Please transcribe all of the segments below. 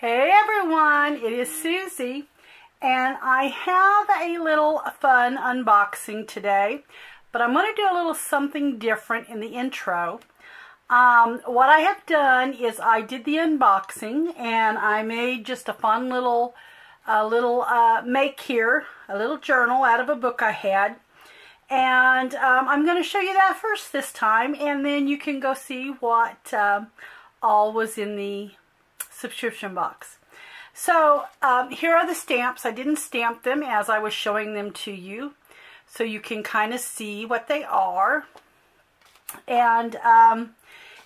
Hey everyone, it is Susie, and I have a little fun unboxing today, but I'm going to do a little something different in the intro. What I have done is I did the unboxing, and I made just a fun little make here, a little journal out of a book I had, and I'm going to show you that first this time, and then you can go see what all was in the subscription box. So here are the stamps. I didn't stamp them as I was showing them to you, so you can kind of see what they are. And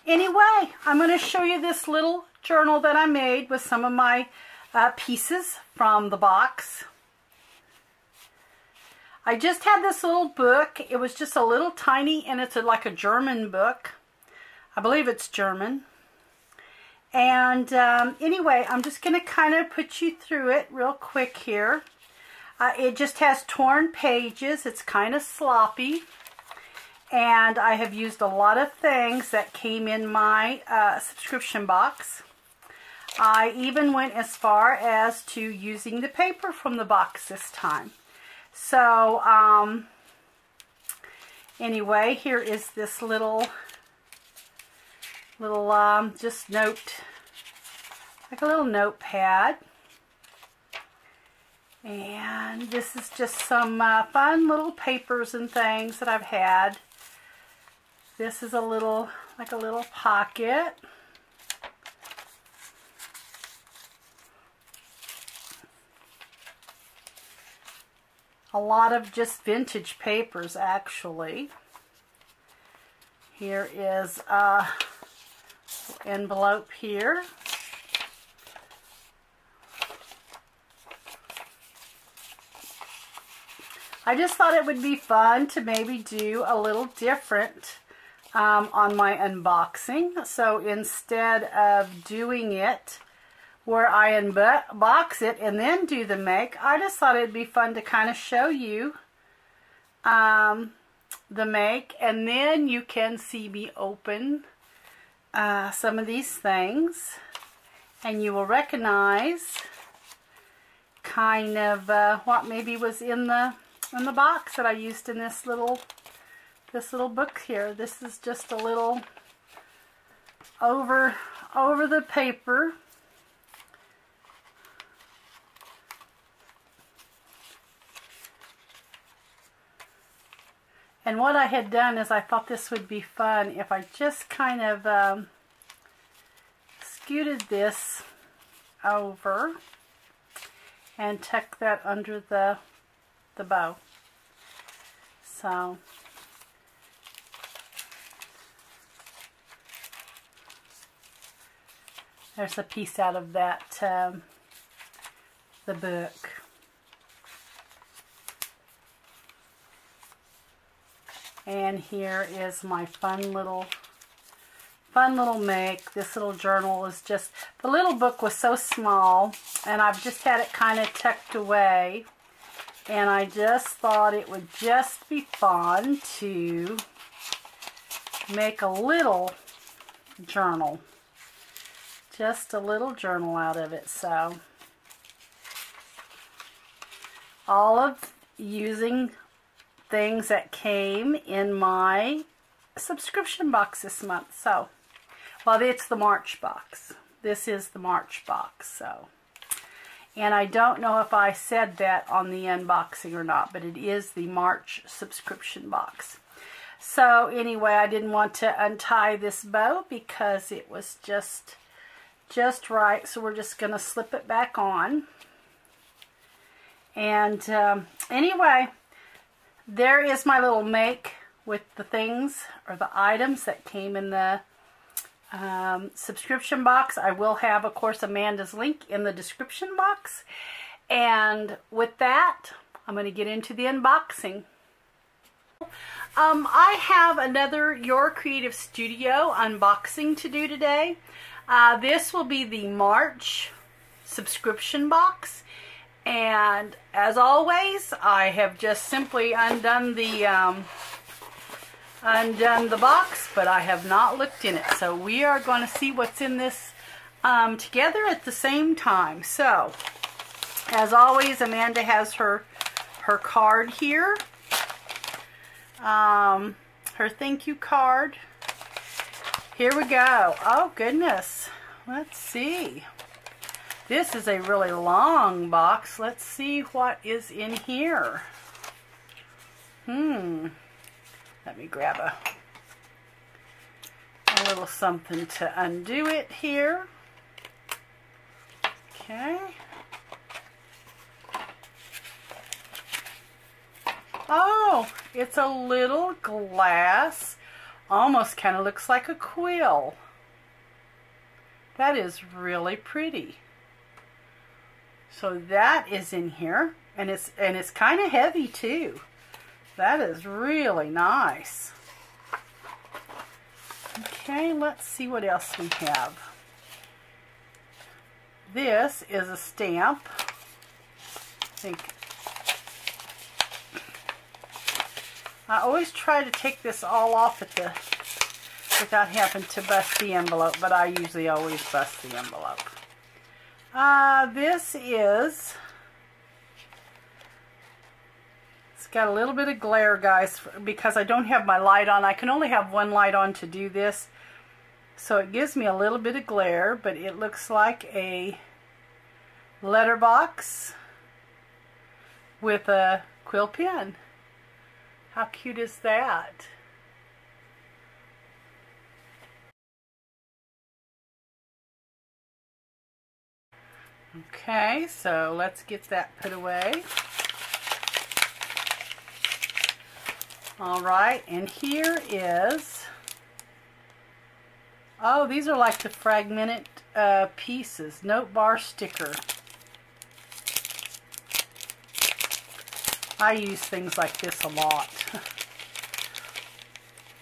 anyway, I'm going to show you this little journal that I made with some of my pieces from the box. I just had this little book. It was just a little tiny, and it's like a German book. I believe it's German. And anyway, I'm just going to kind of put you through it real quick here. It just has torn pages. It's kind of sloppy. And I have used a lot of things that came in my subscription box. I even went as far as to using the paper from the box this time. So anyway, here is this little just note, like a little notepad, and this is just some fun little papers and things that I've had. This is a little, like a little pocket. A lot of just vintage papers, actually. Here is a envelope here. I just thought it would be fun to maybe do a little different on my unboxing. So instead of doing it where I unbox it and then do the make, I just thought it'd be fun to kind of show you the make, and then you can see me open some of these things, and you will recognize kind of what maybe was in the box that I used in this little book here. This is just a little over the paper. And what I had done is I thought this would be fun if I just kind of scooted this over and tuck that under the bow. So there's a piece out of that, the book. And here is my fun little make. This little journal is just, the little book was so small, and I've just had it kind of tucked away, and I just thought it would just be fun to make a little journal, just a little journal out of it. So all of using things that came in my subscription box this month. So, well, it's the March box. This is the March box. So, and I don't know if I said that on the unboxing or not, but it is the March subscription box. So anyway, I didn't want to untie this bow because it was just right. So we're just going to slip it back on. And anyway, there is my little make with the things or the items that came in the subscription box. I will have, of course, Amanda's link in the description box. And with that, I'm going to get into the unboxing. I have another Your Creative Studio unboxing to do today. This will be the March subscription box. And as always, I have just simply undone the box, but I have not looked in it. So we are going to see what's in this together at the same time. So, as always, Amanda has her card here. Her thank you card. Here we go. Oh, goodness. Let's see. This is a really long box. Let's see what is in here. Let me grab a little something to undo it here. Okay. Oh, it's a little glass. Almost kind of looks like a quill. That is really pretty. So that is in here, and it's kind of heavy too. That is really nice. Okay, let's see what else we have. This is a stamp. I always try to take this all off without having to bust the envelope, but I usually always bust the envelope. This is, it's got a little bit of glare, guys, because I don't have my light on. I can only have one light on to do this, so it gives me a little bit of glare, but it looks like a letterbox with a quill pen. How cute is that? Okay, so let's get that put away. Alright, and here is, oh, these are like the fragmented pieces, note bar sticker. I use things like this a lot.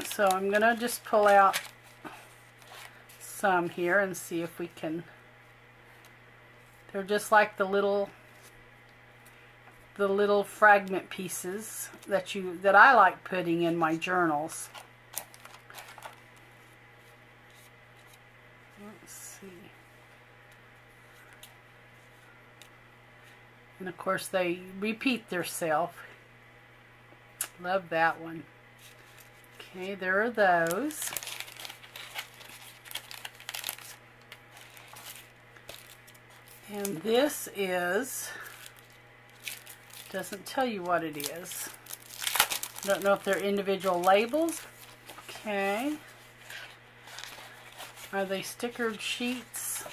So I'm going to just pull out some here and see if we can. They're just like the little fragment pieces that I like putting in my journals. Let's see. And of course they repeat themselves. Love that one. Okay, there are those. And this is, doesn't tell you what it is. Don't know if they're individual labels. Okay. Are they stickered sheets?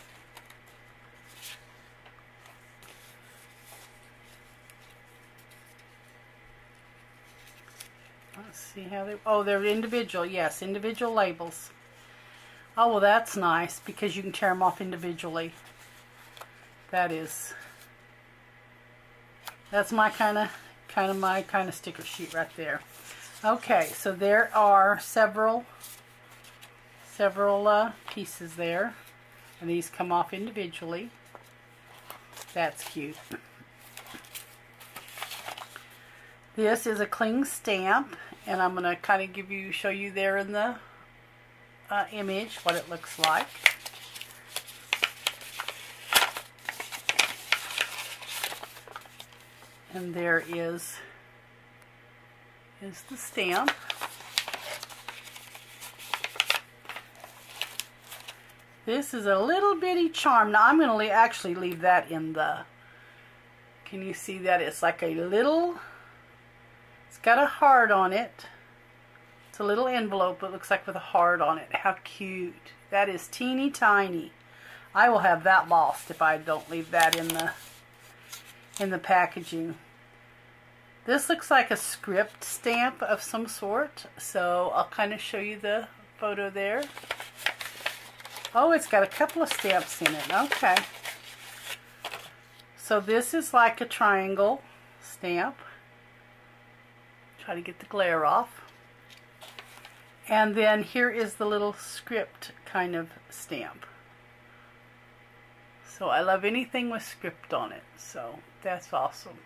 Let's see how they, oh, they're individual. Yes, individual labels. Oh, well, that's nice because you can tear them off individually. That's my kind of sticker sheet right there. Okay, so there are several pieces there, and these come off individually. That's cute. This is a cling stamp, and I'm going to kind of show you there in the image what it looks like. And there is the stamp. This is a little bitty charm. Now I'm going to actually leave that in the, can you see that? It's like a little, it's got a heart on it. It's a little envelope, it looks like with a heart on it. How cute. That is teeny tiny. I will have that lost if I don't leave that in the packaging. This looks like a script stamp of some sort, so I'll kind of show you the photo there. Oh, it's got a couple of stamps in it. Okay. So this is like a triangle stamp. Try to get the glare off. And then here is the little script kind of stamp. So I love anything with script on it, so that's awesome.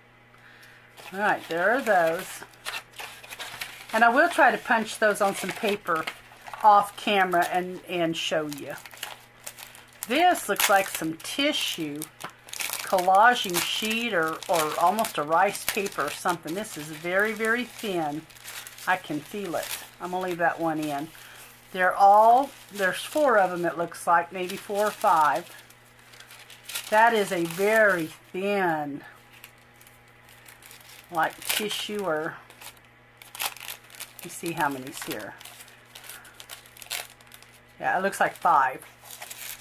Alright, there are those. And I will try to punch those on some paper off camera and show you. This looks like some tissue, collaging sheet or almost a rice paper or something. This is very, very thin. I can feel it. I'm going to leave that one in. There's 4 of them it looks like, maybe 4 or 5. That is a very thin, like tissue or, let me see how many's here. Yeah, it looks like 5.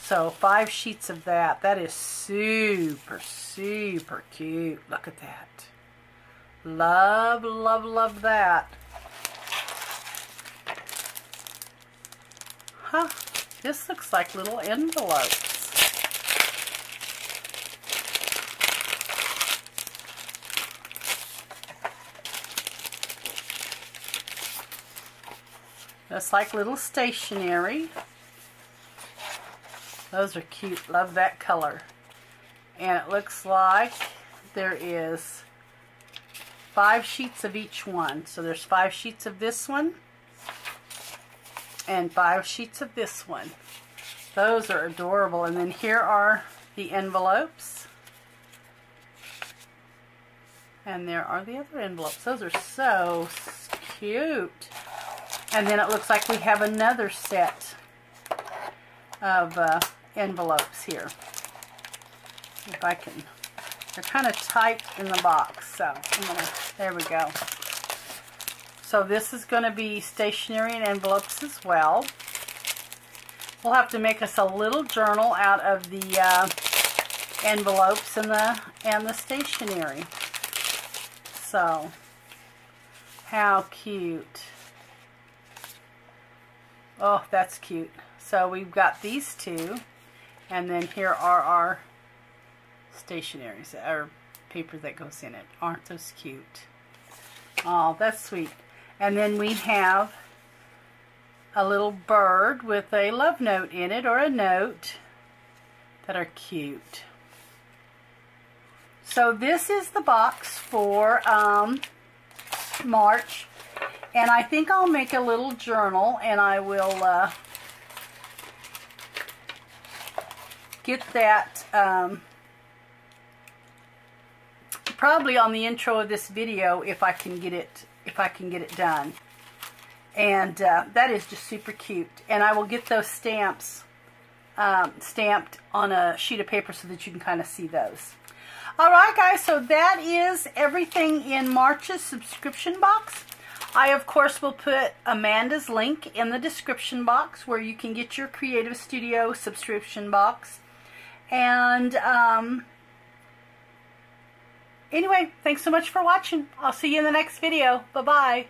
So 5 sheets of that. That is super, super cute. Look at that. Love, love, love that. Huh. This looks like little envelopes. That's like little stationery. Those are cute. Love that color. And it looks like there is 5 sheets of each one. So there's 5 sheets of this one and 5 sheets of this one. Those are adorable. And then here are the envelopes. And there are the other envelopes. Those are so cute. And then it looks like we have another set of envelopes here. If I can, they're kind of tight in the box, so there we go. So this is going to be stationery and envelopes as well. We'll have to make us a little journal out of the envelopes and the stationery. So, how cute. Oh, that's cute. So we've got these 2, and then here are our stationeries, or paper that goes in it. Aren't those cute? Oh, that's sweet. And then we have a little bird with a love note in it, or a note, that are cute. So this is the box for March. And I think I'll make a little journal, and I will get that probably on the intro of this video if I can get it done. And that is just super cute. And I will get those stamps stamped on a sheet of paper so that you can kind of see those. Alright guys, so that is everything in March's subscription box. I, of course, will put Amanda's link in the description box where you can get your Creative Studio subscription box. And, anyway, thanks so much for watching. I'll see you in the next video. Bye-bye.